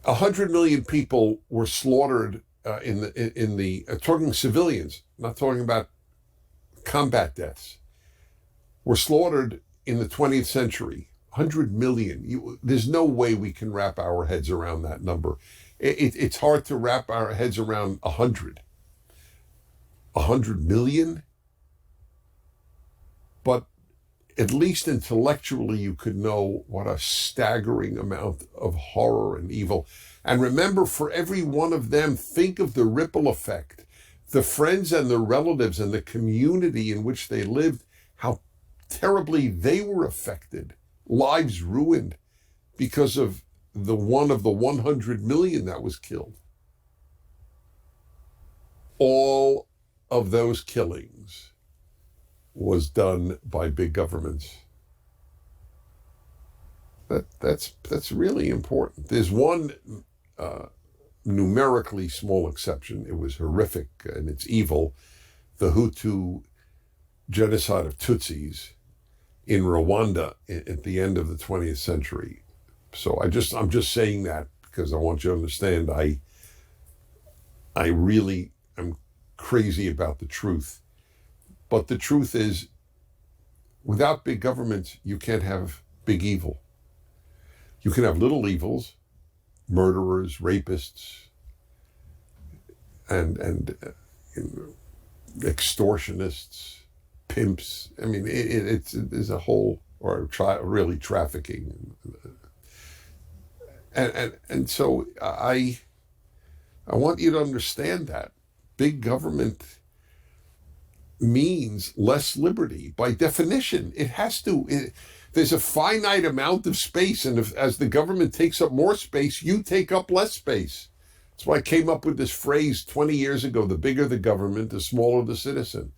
100 million people were slaughtered in the talking civilians, not talking about combat deaths, were slaughtered in the 20th century. 100 million. There's no way we can wrap our heads around that number. It's hard to wrap our heads around 100. 100 million? But at least intellectually, you could know what a staggering amount of horror and evil. And remember, for every one of them, think of the ripple effect, the friends and the relatives and the community in which they lived, how terribly they were affected, lives ruined because of the 100 million that was killed. All of those killings was done by big governments. That's really important. There's one numerically small exception. It was horrific and it's evil. The Hutu genocide of Tutsis in Rwanda at the end of the 20th century. So I'm just saying that because I want you to understand I really am crazy about the truth. But the truth is, without big governments, you can't have big evil. You can have little evils, murderers, rapists, and extortionists, pimps. I mean, it's a whole, or really trafficking. And so I want you to understand that big government means less liberty. By definition, it has to. There's a finite amount of space, and as the government takes up more space, you take up less space. That's why I came up with this phrase 20 years ago: the bigger the government, the smaller the citizen.